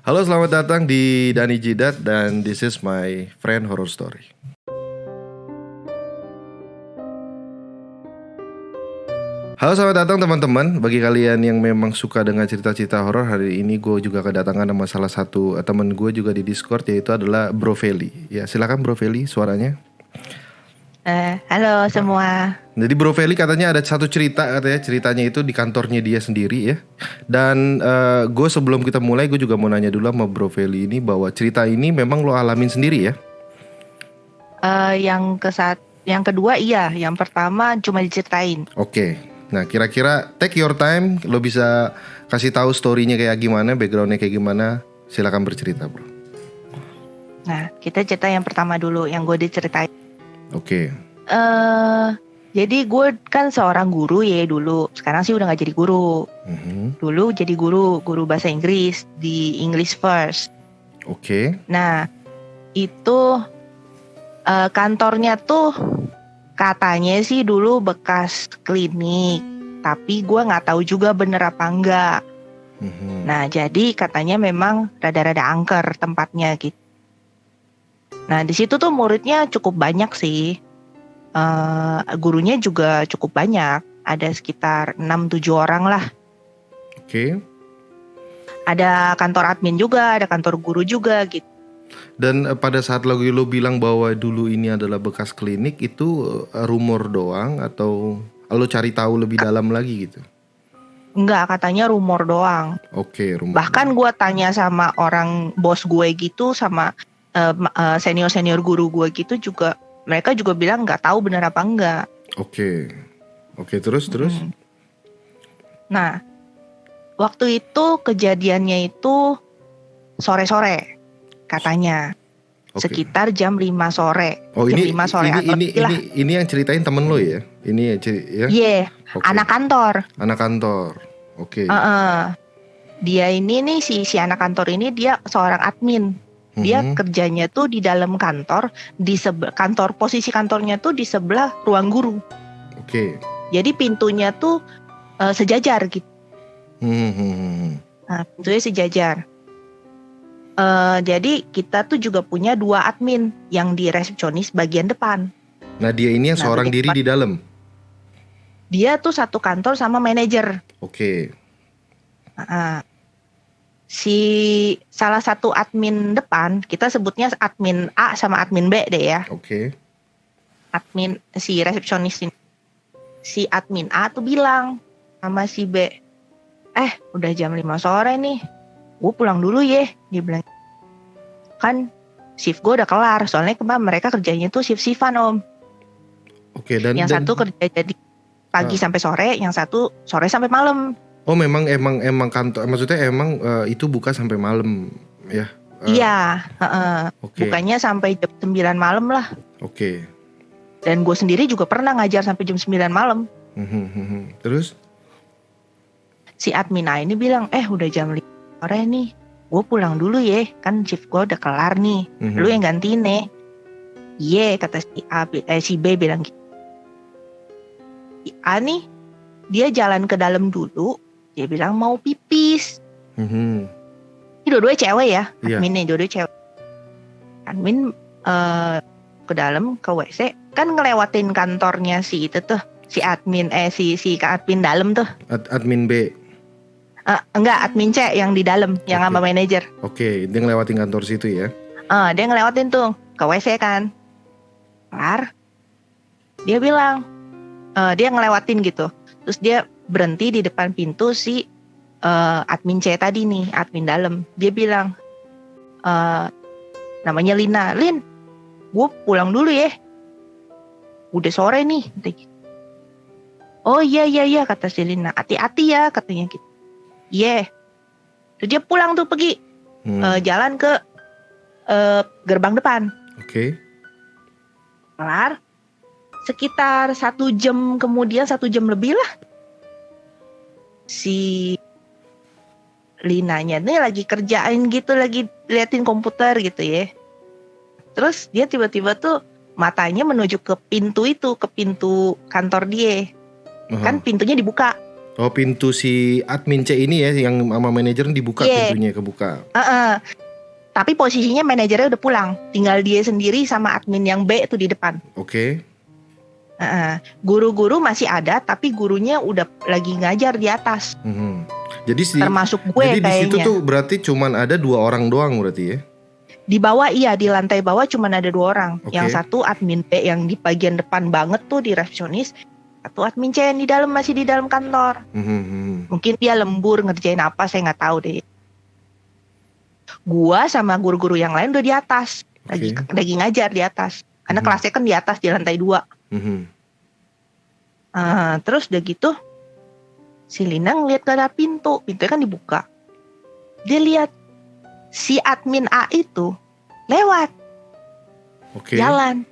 Halo, selamat datang di Dani Jidat dan this is my friend horror story. Halo, selamat datang teman-teman. Bagi kalian yang memang suka dengan cerita-cerita horor, hari ini gue juga kedatangan sama salah satu teman gue juga di Discord, yaitu adalah Bro Feli. Ya, silakan Bro Feli, suaranya. Halo semua. Jadi Bro Feli katanya ada satu cerita, katanya ceritanya itu di kantornya dia sendiri ya. Dan gue sebelum kita mulai, gue juga mau nanya dulu sama Bro Feli ini bahwa cerita ini memang lo alamin sendiri ya? Yang kedua iya, yang pertama cuma diceritain. Oke. Nah, kira-kira take your time, lo bisa kasih tahu story-nya kayak gimana, background-nya kayak gimana. Silakan bercerita, Bro. Nah, kita cerita yang pertama dulu, yang gue diceritain. Oke. Jadi gue kan seorang guru ya dulu. Sekarang sih udah gak jadi guru. Dulu jadi guru bahasa Inggris di English First. Oke. Nah, itu kantornya tuh katanya sih dulu bekas klinik, tapi gue nggak tahu juga bener apa enggak. Nah, jadi katanya memang rada-rada angker tempatnya gitu. Nah, di situ tuh muridnya cukup banyak sih. Gurunya juga cukup banyak. Ada sekitar 6-7 orang lah. Oke. Ada kantor admin juga, ada kantor guru juga gitu. Dan pada saat lo bilang bahwa dulu ini adalah bekas klinik, itu rumor doang atau lo cari tahu lebih dalam lagi gitu? Enggak, katanya rumor doang. Oke, rumor. Bahkan gue tanya sama orang bos gue gitu, sama senior guru gue gitu juga, mereka juga bilang nggak tahu benar apa enggak. Oke, terus. Nah, waktu itu kejadiannya itu sore-sore katanya. Okay. Sekitar jam 5 sore. Oh, jam ini 5 sore ini yang ceritain temen lo ya? Ini ya? Iya, okay. Anak kantor. Oke. Dia ini nih si anak kantor ini dia seorang admin. Dia kerjanya tuh di dalam kantor, posisi kantornya tuh di sebelah ruang guru. Oke. Jadi pintunya tuh sejajar gitu. Nah, pintunya sejajar. Jadi kita tuh juga punya 2 admin yang di resepsionis bagian depan. Nah, dia ini yang seorang diri di dalam. Dia tuh satu kantor sama manajer. Oke. Si salah satu admin depan, kita sebutnya admin A sama admin B deh ya. Oke. Admin si resepsionis ini. Si admin A tuh bilang sama si B, udah jam 5 sore nih, gue pulang dulu ya. Dia bilang, kan shift gue udah kelar, soalnya kemarin mereka kerjanya tuh shift-shiftan om. Oke. Dan satu kerja jadi pagi sampai sore, yang satu sore sampai malam. Oh, memang kantor, maksudnya emang itu buka sampai malam ya? Iya, bukanya sampai jam 9 malam lah. Oke. Dan gue sendiri juga pernah ngajar sampai jam 9 malam. Terus? Si admin A ini bilang, udah jam 5 sore nih, gue pulang dulu ya, kan shift gue udah kelar nih, lu yang gantiin nih. Iya, kata si B bilang gitu. Si A nih, dia jalan ke dalam dulu, dia bilang mau pipis. Ini dua-duanya cewek ya, adminnya dua-duanya cewek. Admin ke dalam ke WC, kan ngelewatin kantornya si itu tuh, si admin si admin dalam tuh. Admin B. Enggak, admin C yang di dalam, yang sama manajer. Oke, dia ngelewatin kantor situ ya. Dia ngelewatin tuh ke WC kan. Kelar. Dia bilang dia ngelewatin gitu. Terus dia berhenti di depan pintu si admin C tadi nih, admin dalam. Dia bilang namanya Lina, Lin, gue pulang dulu ya, udah sore nih. Oh iya kata si Lina, hati-hati ya katanya gitu. Iya. Terus dia pulang tuh pergi jalan ke gerbang depan. Oke. Kelar. Sekitar 1 jam kemudian, 1 jam lebih lah, si Linanya nih lagi kerjain gitu, lagi liatin komputer gitu ya. Terus dia tiba-tiba tuh matanya menuju ke pintu itu, ke pintu kantor dia. Kan pintunya dibuka. Oh, pintu si admin C ini ya, yang sama manajer dibuka, pintunya kebuka. Tapi posisinya manajernya udah pulang, tinggal dia sendiri sama admin yang B tuh di depan. Oke. Guru-guru masih ada, tapi gurunya udah lagi ngajar di atas. Jadi termasuk gue jadi kayaknya. Di situ tuh berarti cuman ada 2 orang doang berarti ya? Di bawah di lantai bawah cuman ada 2 orang. Yang satu admin B yang di bagian depan banget tuh di resepsionis. Satu admin C yang di dalam, masih di dalam kantor. Mungkin dia lembur ngerjain apa, saya nggak tahu deh. Gua sama guru-guru yang lain udah di atas, lagi ngajar di atas. Karena kelasnya kan di atas di lantai 2. Terus udah gitu, si Lina ngeliat ke arah pintunya kan dibuka. Dia lihat si admin A itu lewat, jalan.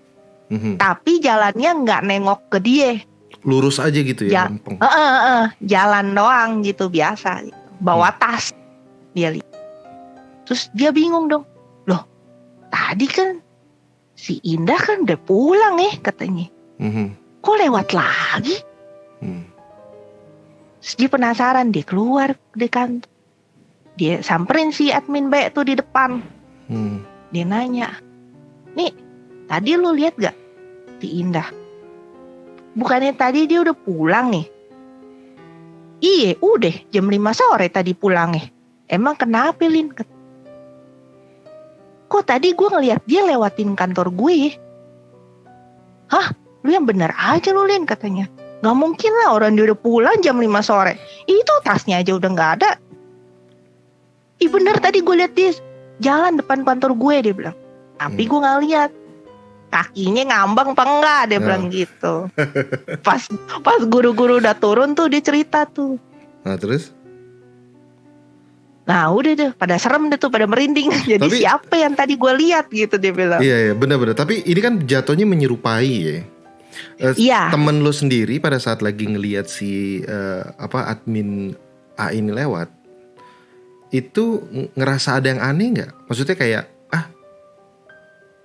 Tapi jalannya nggak nengok ke dia. Lurus aja gitu ya? Jalan doang gitu, biasa gitu. Bawa tas. Dia lihat. Terus dia bingung dong. Loh, tadi kan si Indah kan udah pulang katanya. Kok lewat lagi? Terus dia penasaran, dia keluar dari kantor. Dia samperin si admin B tuh di depan. Dia nanya, nih tadi lu lihat gak si Indah? Bukannya tadi dia udah pulang nih? Iya udah jam 5 sore tadi pulangnya. Emang kenapa Lin? Kok tadi gue ngeliat dia lewatin kantor gue? Hah? Lu yang bener aja lu Lin, katanya. Gak mungkin lah orang dia udah pulang jam 5 sore. Itu tasnya aja udah gak ada. Ih bener tadi gue liat dia jalan depan kantor gue, dia bilang. Tapi gue gak lihat kakinya ngambang apa enggak, dia bilang gitu. Pas guru-guru udah turun tuh dia cerita tuh. Nah terus? Nah udah deh, pada serem deh tuh, pada merinding. Jadi siapa yang tadi gue lihat gitu, dia bilang. Iya benar-benar. Tapi ini kan jatuhnya menyerupai ya. Temen lo sendiri pada saat lagi ngelihat si admin A ini lewat, itu ngerasa ada yang aneh nggak? Maksudnya kayak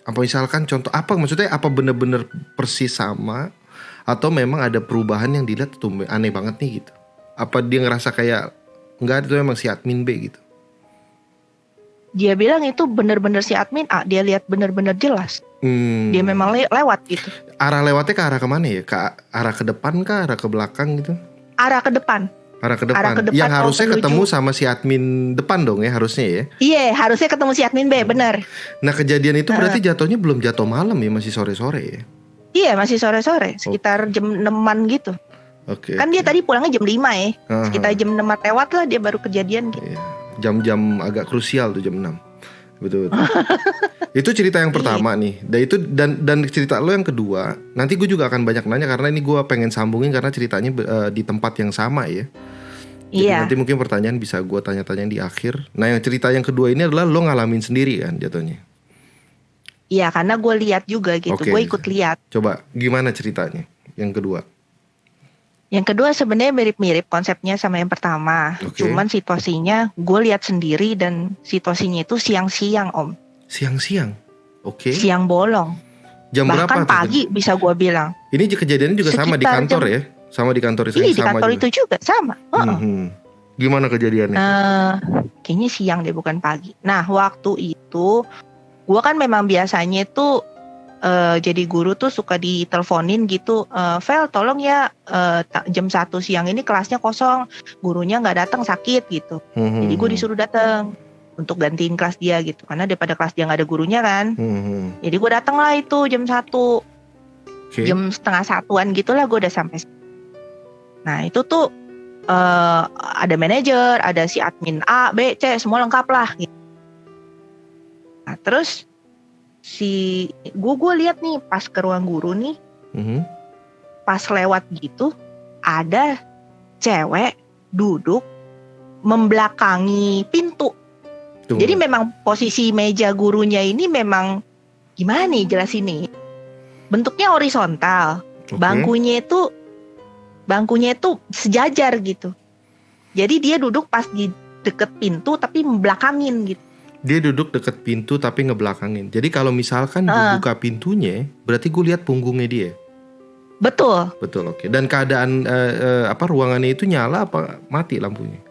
apa misalkan contoh apa? Maksudnya apa bener-bener persis sama, atau memang ada perubahan yang dilihat tuh aneh banget nih gitu? Apa dia ngerasa kayak enggak, itu memang si admin B gitu? Dia bilang itu bener-bener si admin A, dia lihat bener-bener jelas. Dia memang lewat gitu. Arah lewatnya ke arah kemana ya? Ke arah ke depan kah? Arah ke belakang gitu? Arah ke depan. Arah ke depan. Yang harusnya ketemu sama si admin depan dong ya, harusnya ya? Iya, harusnya ketemu si admin B, bener. Nah kejadian itu berarti jatuhnya belum jatuh malam ya, masih sore-sore ya? Iya, masih sore-sore, sekitar jam 6-an gitu. Kan dia tadi pulangnya jam 5 ya. Sekitar jam 6 lewat lah dia baru kejadian gitu. Iya. Jam-jam agak krusial tuh jam 6. Betul. Itu cerita yang pertama nih. Dan cerita lo yang kedua, nanti gue juga akan banyak nanya karena ini gue pengen sambungin karena ceritanya di tempat yang sama ya. Jadi nanti mungkin pertanyaan bisa gue tanya-tanya di akhir. Nah yang cerita yang kedua ini adalah lo ngalamin sendiri kan jatuhnya? Iya, karena gue lihat juga gitu. Gue ikut lihat. Coba gimana ceritanya yang kedua? Yang kedua sebenarnya mirip-mirip konsepnya sama yang pertama. Cuman situasinya gue lihat sendiri dan situasinya itu siang-siang, Om. Siang-siang? Siang bolong. Jam bahkan berapa? pagi bisa gue bilang. Ini kejadiannya juga sama di kantor ya? Sama di kantor ini di kantor itu juga sama. Gimana kejadiannya? Kayaknya siang deh, bukan pagi. Nah waktu itu gue kan memang biasanya itu jadi guru tuh suka diteleponin gitu, Vel tolong ya jam 1 siang ini kelasnya kosong, gurunya nggak datang sakit gitu. Jadi gue disuruh datang untuk gantiin kelas dia gitu, karena daripada kelas dia nggak ada gurunya kan. Jadi gue datang lah itu jam 1, jam setengah 1-an gitulah gue udah sampai. Nah itu tuh ada manajer, ada si admin A, B, C, semua lengkap lah gitu. Nah terus si gue lihat nih pas ke ruang guru nih, pas lewat gitu ada cewek duduk membelakangi pintu. Jadi memang posisi meja gurunya ini memang gimana nih jelasin nih, bentuknya horizontal, bangkunya itu sejajar gitu. Jadi dia duduk pas di deket pintu tapi membelakangin gitu. Dia duduk deket pintu tapi ngebelakangin. Jadi kalau misalkan dibuka pintunya, berarti gue lihat punggungnya dia. Betul. Betul, oke. Dan keadaan ruangannya itu nyala apa mati lampunya?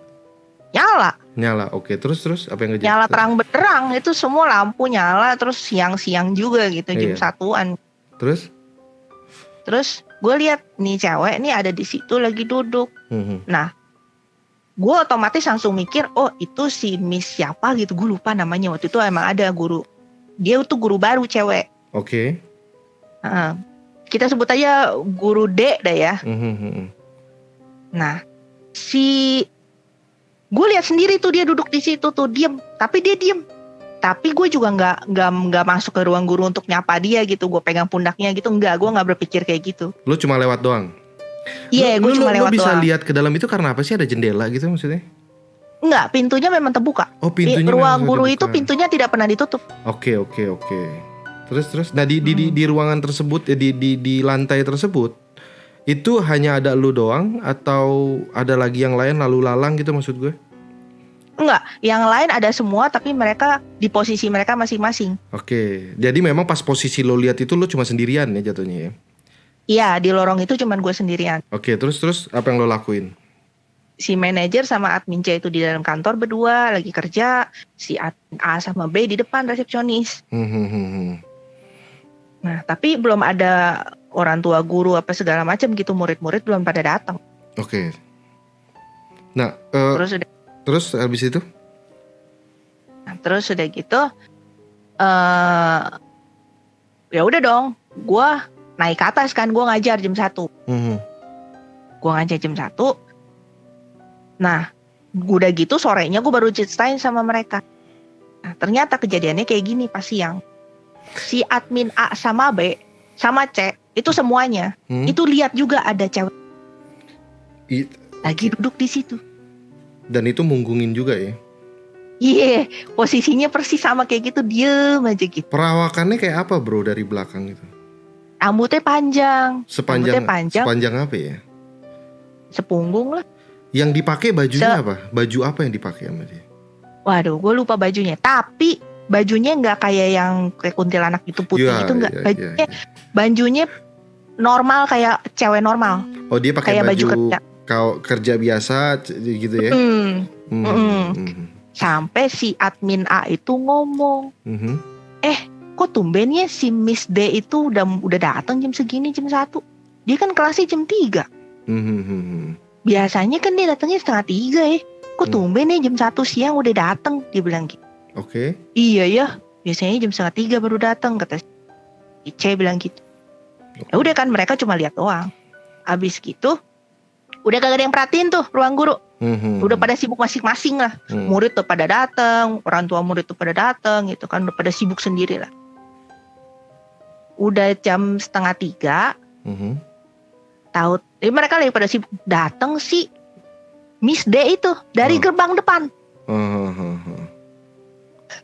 Nyala, oke. Terus apa yang nyala terang benderang, itu semua lampu nyala, terus siang-siang juga gitu, jam 1-an. Terus gue lihat nih cewek nih ada di situ lagi duduk. Nah, gue otomatis langsung mikir, oh itu si Miss siapa gitu, gue lupa namanya. Waktu itu emang ada guru, dia tuh guru baru cewek. Oke. Kita sebut aja guru D dah ya. Nah, gue lihat sendiri tuh dia duduk di situ tuh diem, tapi dia diem. Tapi gue juga nggak masuk ke ruang guru untuk nyapa dia gitu. Gue pegang pundaknya gitu, gue nggak berpikir kayak gitu. Lu cuma lewat doang? Iya, gue cuma lewat doang. Lu bisa lihat ke dalam itu karena apa sih, ada jendela gitu maksudnya? Enggak, pintunya memang terbuka. Oh, pintunya ruang guru terbuka. Itu pintunya tidak pernah ditutup. Oke. Terus. Nah di ruangan tersebut, di lantai tersebut, itu hanya ada lu doang atau ada lagi yang lain lalu lalang gitu maksud gue? Enggak, yang lain ada semua tapi mereka di posisi mereka masing-masing. Oke, jadi memang pas posisi lo lihat itu lo cuma sendirian ya jatuhnya ya? Iya, di lorong itu cuma gue sendirian. Oke, terus apa yang lo lakuin? Si manajer sama admin C itu di dalam kantor berdua lagi kerja, si admin A sama B di depan resepsionis. Nah, tapi belum ada orang tua guru apa segala macam gitu, murid-murid belum pada datang. Oke. Nah, terus habis itu? Nah, terus udah gitu, ya udah dong, gue naik ke atas kan, gue ngajar jam 1. Gue ngajar jam 1. Nah, udah gitu sorenya gue baru ceritain sama mereka. Nah, ternyata kejadiannya kayak gini pas siang. Si admin A sama B sama C itu semuanya itu lihat juga ada cewek lagi duduk di situ. Dan itu munggungin juga ya? Iya, posisinya persis sama kayak gitu, diem aja gitu. Perawakannya kayak apa bro dari belakang itu? Rambutnya panjang. Sepanjang apa ya? Sepunggung lah. Yang dipakai bajunya apa? Baju apa yang dipakai sama dia? Waduh, gue lupa bajunya. Tapi bajunya nggak kayak yang kayak kuntilanak itu putih itu nggak. Bajunya normal kayak cewek normal. Oh, dia pakai kayak baju kerja. Kerja biasa gitu ya? Sampai si admin A itu ngomong, kok tumbennya si Miss D itu udah datang jam segini, jam 1. Dia kan kelasnya jam 3. Biasanya kan dia datangnya 2:30 ya. Kok tumben ya jam 1 siang udah datang, dia bilang gitu. Oke. Iya ya, biasanya jam 2:30 baru datang, kata si C bilang gitu. Ya udah kan, mereka cuma lihat doang. Abis gitu udah kagak ada yang perhatiin tuh ruang guru. Udah pada sibuk masing-masing lah. Murid tuh pada datang, orang tua murid tuh pada datang gitu kan, udah pada sibuk sendiri lah. Udah jam 2:30. Mereka lagi pada sibuk, datang si Miss D itu dari gerbang depan.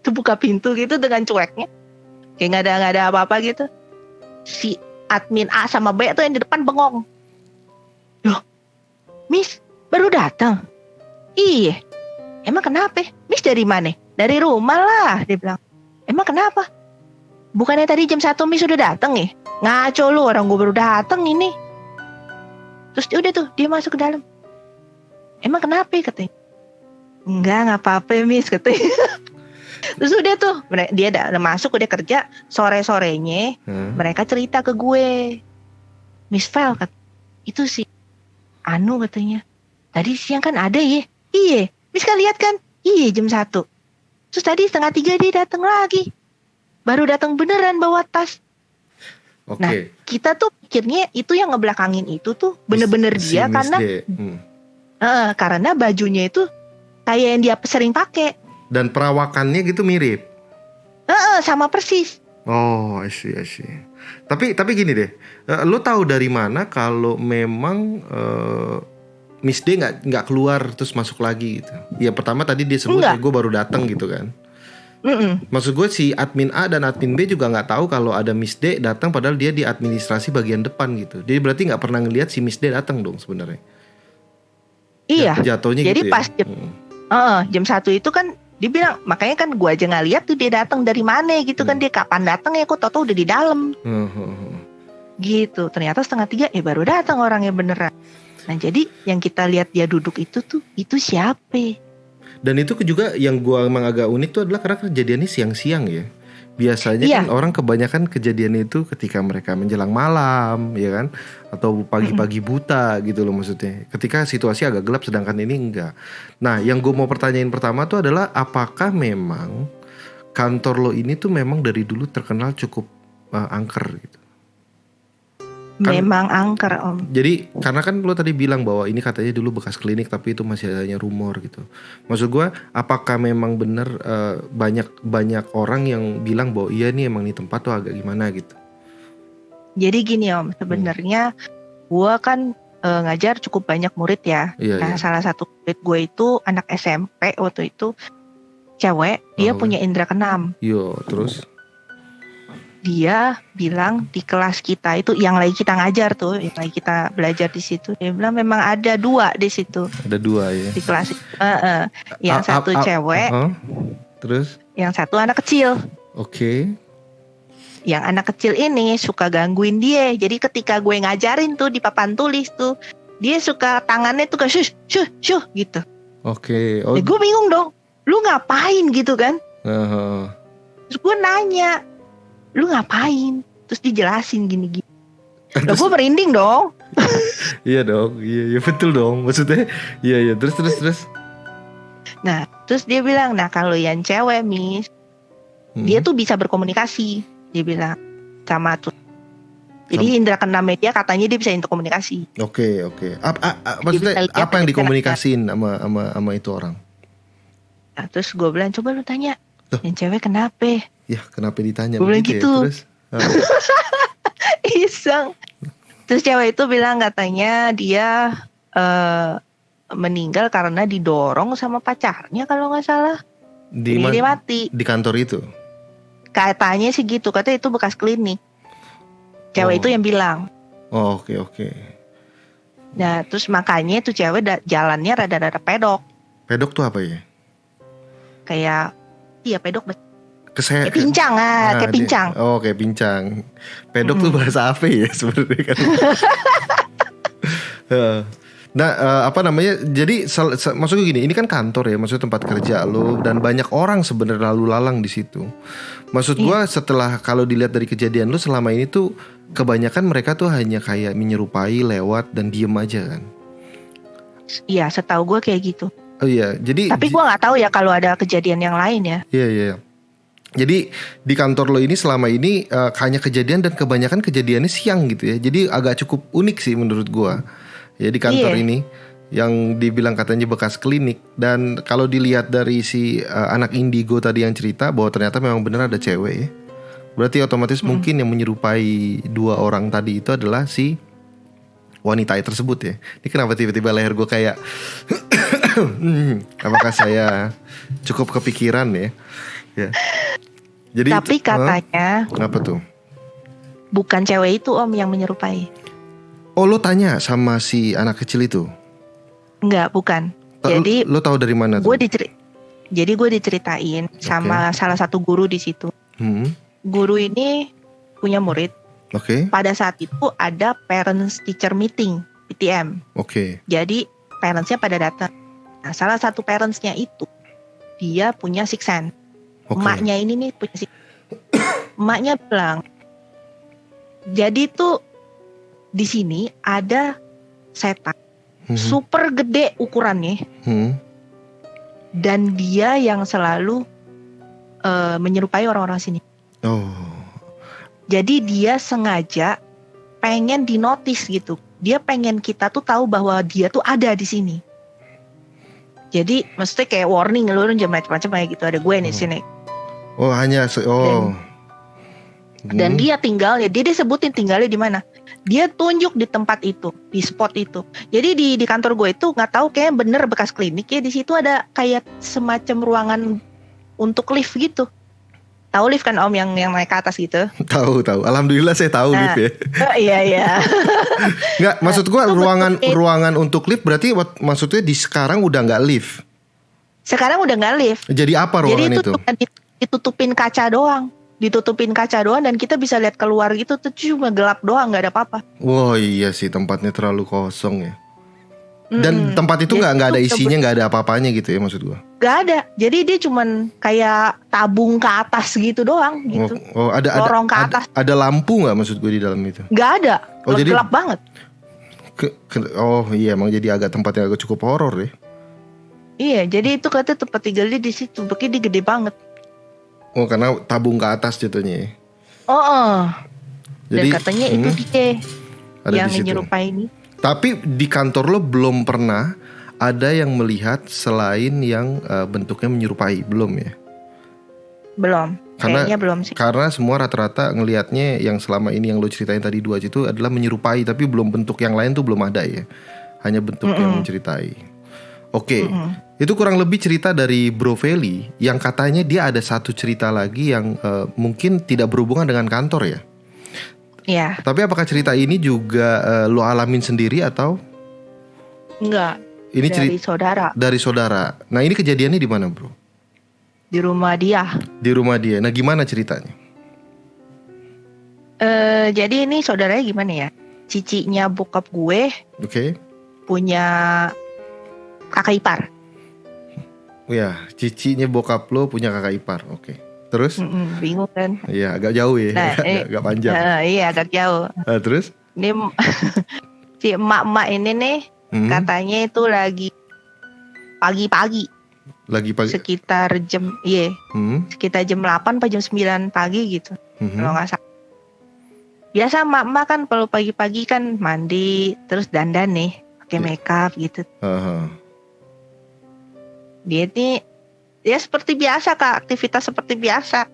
Tuh buka pintu gitu dengan cueknya, kayak nggak ada apa-apa gitu. Si admin A sama B tuh yang di depan bengong. Loh, Miss baru datang? Iya. Emang kenapa? Miss dari mana? Dari rumah lah, dia bilang. Emang kenapa? Bukannya tadi jam 1 Miss udah datang ya? Ngaco lu, orang gue baru datang ini. Terus udah tuh dia masuk ke dalam. Emang kenapa katanya? Enggak apa-apa Miss katanya. Terus udah tuh dia udah masuk, udah kerja. Sore-sorenya mereka cerita ke gue, Miss Vel katanya, itu sih Anu katanya, tadi siang kan ada ya? Iya, Miss kan lihat kan? Iya jam 1. Terus tadi 2:30 dia datang lagi. Baru datang beneran bawa tas. Oke. Nah, kita tuh pikirnya itu yang ngebelakangin itu tuh bener-bener dia karena bajunya itu kayak yang dia sering pakai. Dan perawakannya gitu mirip. Sama persis. Oh, I see. Tapi gini deh, lo tahu dari mana kalau memang Miss D nggak keluar terus masuk lagi gitu? Ya pertama tadi dia sebut ya, gue baru datang gitu kan. Maksud gue si admin A dan admin B juga nggak tahu kalau ada Miss D datang, padahal dia di administrasi bagian depan gitu. Dia berarti nggak pernah ngelihat si Miss D datang dong sebenarnya. Iya. Jatuhnya jadi gitu pas ya. jam 1 itu kan dia bilang, makanya kan gue aja nggak lihat tuh dia datang dari mana gitu kan, dia kapan datang ya, kok tau udah di dalam. gitu. Ternyata 2:30 baru datang orangnya beneran. Nah jadi yang kita lihat dia duduk itu siapa? Dan itu juga yang gua emang agak unik tuh adalah karena kejadiannya siang-siang ya. Biasanya Iya. kan orang kebanyakan kejadian itu ketika mereka menjelang malam, ya kan, atau pagi-pagi buta gitu loh maksudnya. Ketika situasi agak gelap, sedangkan ini enggak. Nah, yang gue mau pertanyain pertama tuh adalah apakah memang kantor lo ini tuh memang dari dulu terkenal cukup angker gitu. Memang angker om. Jadi karena kan lo tadi bilang bahwa ini katanya dulu bekas klinik tapi itu masih hanya rumor gitu. Maksud gue apakah memang benar banyak orang yang bilang bahwa iya nih emang nih tempat tuh agak gimana gitu. Jadi gini om, sebenarnya gue kan ngajar cukup banyak murid ya. Iya, Nah iya. salah satu murid gue itu anak SMP waktu itu, cewek, dia punya indera keenam. Yo, terus? Dia bilang di kelas kita itu yang lagi kita ngajar tuh, yang lagi kita belajar di situ, dia bilang memang ada 2 di situ. Ada 2 ya. Di kelas itu. Yang satu cewek, terus? yang satu anak kecil. Oke. Yang anak kecil ini suka gangguin dia. Jadi ketika gue ngajarin tuh di papan tulis tuh, dia suka tangannya tuh kayak shuh gitu. Oke. Ya, gue bingung dong, lu ngapain gitu kan? Terus gue nanya, lu ngapain? Terus dijelasin gini-gini. Loh gue merinding dong. Iya dong, iya betul dong. Maksudnya, iya terus. Nah, terus dia bilang, nah kalau yang cewek Miss, dia tuh bisa berkomunikasi. Dia bilang sama tuh. Jadi indera keenam dia katanya dia bisa interkomunikasi. Oke. Maksudnya apa yang dikomunikasiin sama itu orang? Nah, terus gue bilang coba lu tanya, yang cewek kenapa? Ya kenapa ditanya gue bilang begitu gitu. Ya? Terus? Iseng. Terus cewek itu bilang katanya dia meninggal karena didorong sama pacarnya kalau nggak salah. Jadi dia mati. Di kantor itu? Katanya sih gitu, katanya itu bekas klinik. Cewek itu yang bilang. Oh, oke. Nah terus makanya tuh cewek jalannya rada-rada pedok. Pedok tuh apa ya? Kayak iya pedok. Kayak pincang kayak pincang. Kayak pincang. Pedok tuh bahasa apa ya sebenarnya kan? Nah, apa namanya? Jadi maksudnya gini, ini kan kantor ya, maksudnya tempat kerja lo dan banyak orang sebenarnya lalu lalang di situ. Maksud gua setelah kalau dilihat dari kejadian lo selama ini tuh kebanyakan mereka tuh hanya kayak menyerupai, lewat dan diem aja kan? Iya, setahu gua kayak gitu. Oh iya, jadi. Tapi gua nggak tahu ya kalau ada kejadian yang lain ya. Iya. Jadi di kantor lo ini selama ini hanya kejadian dan kebanyakan kejadiannya siang gitu ya. Jadi agak cukup unik sih menurut gua. Ya di kantor ini yang dibilang katanya bekas klinik. Dan kalau dilihat dari si anak indigo tadi yang cerita bahwa ternyata memang benar ada cewek ya. Berarti otomatis mungkin yang menyerupai 2 orang tadi itu adalah si wanita tersebut ya. Ini kenapa tiba-tiba leher gue kayak apakah saya cukup kepikiran ya? Ya. Jadi tapi katanya apa tuh? Bukan cewek itu om yang menyerupai. Oh lo tanya sama si anak kecil itu? Enggak, bukan. Jadi lo tahu dari mana tuh? Jadi gue diceritain sama salah satu guru di situ. Guru ini punya murid. Pada saat itu ada parents teacher meeting PTM. Jadi parentsnya pada datang. Nah salah satu parentsnya itu dia punya sixth sense. Emaknya ini nih punya sixth sense. Emaknya bilang, jadi tuh di sini ada setan super gede ukurannya, dan dia yang selalu menyerupai orang-orang sini. Jadi dia sengaja pengen dinotis gitu. Dia pengen kita tuh tahu bahwa dia tuh ada di sini. Jadi maksudnya kayak warning, lu jangan macam-macam kayak gitu, ada gue nih sini. Dan dia tinggalnya, dia sebutin tinggalnya di mana. Dia tunjuk di tempat itu, di spot itu. Jadi di kantor gue itu nggak tahu kayak bener bekas klinik ya, di situ ada kayak semacam ruangan untuk lift gitu. Tahu lift kan om yang naik ke atas gitu? Tahu. Alhamdulillah saya tahu lift ya. Iya. Nggak, maksud gue ruangan untuk lift berarti maksudnya di sekarang udah nggak lift. Sekarang udah nggak lift. Jadi apa ruangan itu? Jadi itu ditutupin kaca doang. ditutupin kaca doang dan kita bisa lihat keluar gitu tuh cuma gelap doang nggak ada apa-apa. Wah iya sih tempatnya terlalu kosong ya. Dan Mm-mm. tempat itu Jadi nggak ada itu isinya, nggak ada apa-apanya gitu ya maksud gua. nggak ada. Jadi dia cuman kayak tabung ke atas gitu doang gitu. Oh ada Lorong ke atas. ada lampu nggak maksud gue di dalam itu? Nggak ada. Oh, jadi- Gelap banget. Oh iya emang jadi agak tempatnya agak cukup horor ya. Iya, jadi itu katanya tempat tinggalnya di situ. Begini dia gede banget. Oh karena tabung ke atas jatuhnya ya. Oh. Dan Jadi katanya itu dia ada yang di situ. menyerupai ini. Tapi di kantor lo belum pernah ada yang melihat selain yang bentuknya menyerupai, belum ya? Belum. Karena- Kayaknya belum sih. Karena semua rata-rata ngelihatnya yang selama ini yang lo ceritain tadi dua itu adalah menyerupai, tapi belum bentuk yang lain tuh belum ada ya. Hanya bentuk yang menceritai. Oke, itu kurang lebih cerita dari Bro Feli yang katanya dia ada satu cerita lagi yang mungkin tidak berhubungan dengan kantor ya. Iya, Tapi apakah cerita ini juga lo alamin sendiri atau enggak. ini Dari cerita saudara dari saudara? Nah ini kejadiannya di mana bro? di rumah dia. Di rumah dia. Nah gimana ceritanya? Jadi ini saudaranya gimana ya? Cicinya bokap gue Oke. punya kakak ipar. Ya, cicinya bokap lo punya kakak ipar. Oke. Terus? Bingung kan? Iya agak jauh ya, Nah, agak panjang. Iya agak jauh. Terus? Ini si emak-emak ini nih Hmm, katanya itu lagi pagi-pagi lagi pagi. sekitar jam sekitar jam 8 atau jam 9 pagi gitu. Kalau nggak salah. Biasa emak-emak kan kalau pagi-pagi kan mandi terus dandan nih pakai makeup gitu. Dia nih ya seperti biasa Kak, aktivitas seperti biasa.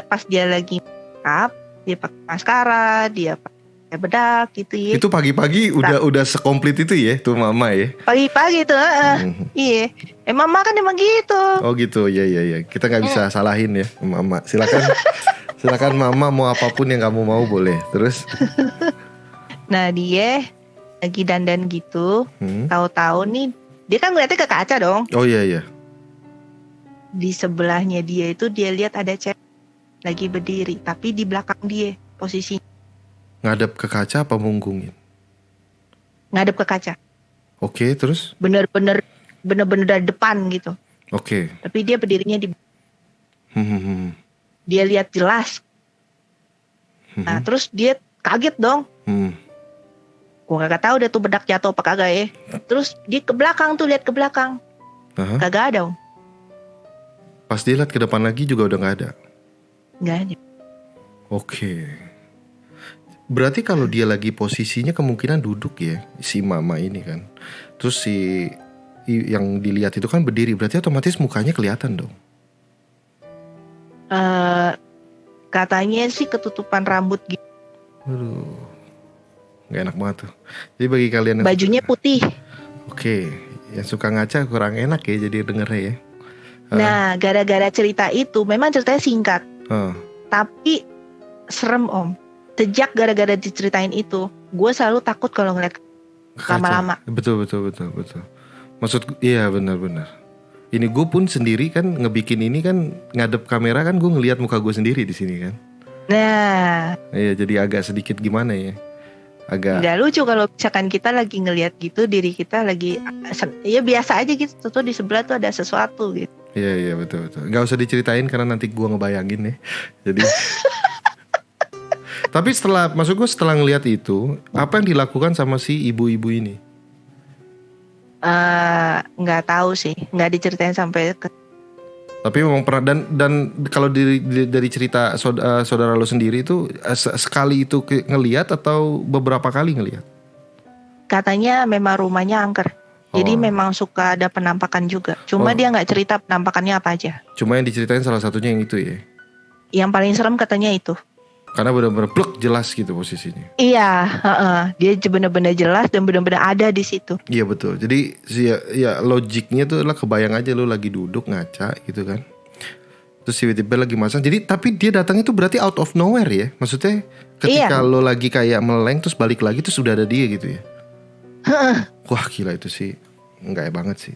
Pas dia lagi makeup, dia pakai maskara, dia pakai bedak gitu ya. Itu pagi-pagi udah sekomplit itu ya, tuh mama ya. Pagi-pagi tuh, iya. Mama kan emang gitu. Oh gitu, ya. Kita nggak bisa salahin ya, mama. Silakan mama mau apapun yang kamu mau boleh. Terus? Nah dia lagi dandan gitu, tahu-tahu nih dia kan ngeliatnya ke kaca dong. Oh iya. Di sebelahnya dia itu dia lihat ada cewek lagi berdiri, tapi di belakang dia posisinya Ngadep ke kaca apa munggungin? ngadep ke kaca. Oke, terus? Bener-bener dari depan gitu. Oke. Tapi dia berdirinya di Hmm. dia lihat jelas. Nah, terus dia kaget dong. Gua kagak tahu deh tuh bedak jatuh apa kagak ya. Terus dia ke belakang tuh lihat ke belakang. Aha. Kagak ada. Pas dia lihat ke depan lagi juga udah nggak ada. Nggak ada. Oke. Berarti kalau dia lagi posisinya kemungkinan duduk ya, si mama ini kan. Terus yang dilihat itu kan berdiri, berarti otomatis mukanya kelihatan dong. Katanya sih ketutupan rambut gitu. Aduh, nggak enak banget tuh. Jadi bagi kalian yang Bajunya putih. Oke, yang suka ngaca kurang enak ya jadi dengernya ya. Nah, gara-gara cerita itu memang ceritanya singkat, tapi serem Om. Sejak gara-gara diceritain itu, gue selalu takut kalau ngeliat lama-lama. Betul. Maksud iya benar. Ini gue pun sendiri kan ngebikin ini kan ngadep kamera kan gue ngelihat muka gue sendiri di sini kan. Nah, Iya jadi agak sedikit gimana ya. Agak nggak lucu kalau misalkan kita lagi ngelihat gitu, diri kita lagi ya biasa aja gitu, tuh di sebelah tuh ada sesuatu gitu. Iya betul. Gak usah diceritain karena nanti gue ngebayangin ya. Jadi tapi setelah ngelihat itu, apa yang dilakukan sama si ibu-ibu ini? Nggak tahu sih, nggak diceritain sampai ke. Tapi memang pernah dan kalau dari cerita saudara lo sendiri itu sekali itu ngelihat atau beberapa kali ngelihat? Katanya memang rumahnya angker. Jadi memang suka ada penampakan juga. Cuma dia nggak cerita penampakannya apa aja. Cuma yang diceritain salah satunya yang itu ya. Yang paling serem katanya itu. Karena benar-benar plek jelas gitu posisinya. Iya, dia benar-benar jelas dan benar-benar ada di situ. Iya betul. Jadi ya logiknya tuh adalah kebayang aja lo lagi duduk ngaca gitu kan. Terus tiba-tiba lagi masang. Jadi tapi dia datang itu berarti out of nowhere ya. Maksudnya ketika lo lagi kayak meleng terus balik lagi terus sudah ada dia gitu ya. Wah gila itu sih nggak banget sih.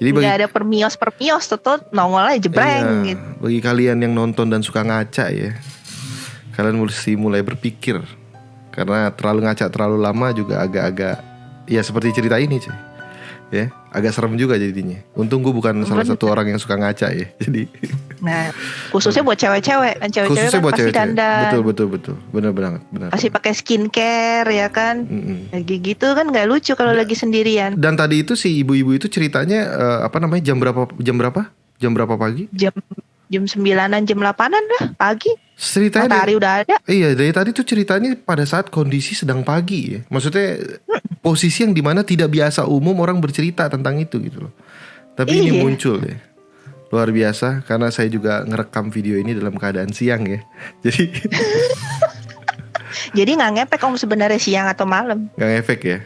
Jadi bagi Nggak ada permios tuh nongol aja jebreng iya, gitu. bagi kalian yang nonton dan suka ngaca ya, kalian mesti mulai berpikir. Karena terlalu ngaca terlalu lama juga agak-agak ya seperti cerita ini cuy. Ya, agak serem juga jadinya. Untung gue bukan salah satu orang yang suka ngaca ya. Jadi Nah, khususnya buat cewek-cewek, kan cewek-cewek khususnya kan buat pasti cewek-cewek. dandan, Betul. Benar banget, benar. pasti pakai skincare ya kan. Mm-mm. Lagi gitu kan nggak lucu kalau lagi sendirian. Dan tadi itu si ibu-ibu itu ceritanya apa namanya jam berapa? Jam berapa pagi? Jam 9-an, jam 8-an lah pagi. Ceritanya Matahari udah ada. iya dari tadi tuh ceritanya pada saat kondisi sedang pagi ya. Maksudnya posisi yang dimana tidak biasa umum orang bercerita tentang itu gitu loh. Tapi ini Iya. muncul ya. Luar biasa karena saya juga ngerekam video ini dalam keadaan siang ya. Jadi Jadi nggak ngepek om sebenarnya siang atau malam. nggak ngefek ya.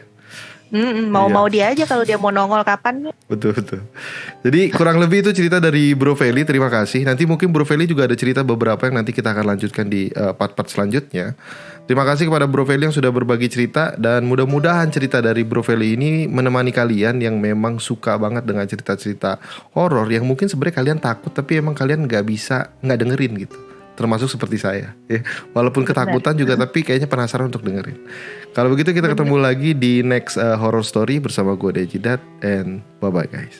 Mau dia aja kalau dia mau nongol kapan. Betul. Jadi kurang lebih itu cerita dari Bro Feli. Terima kasih. Nanti mungkin Bro Feli juga ada cerita beberapa yang nanti kita akan lanjutkan di part-part selanjutnya. Terima kasih kepada Bro Feli yang sudah berbagi cerita. Dan mudah-mudahan cerita dari Bro Feli ini menemani kalian yang memang suka banget dengan cerita-cerita horor yang mungkin sebenarnya kalian takut tapi emang kalian nggak dengerin gitu. Termasuk seperti saya ya. Walaupun ketakutan juga tapi kayaknya penasaran untuk dengerin. Kalau begitu kita ketemu lagi di next horror story bersama gue Dejidat. And bye-bye guys.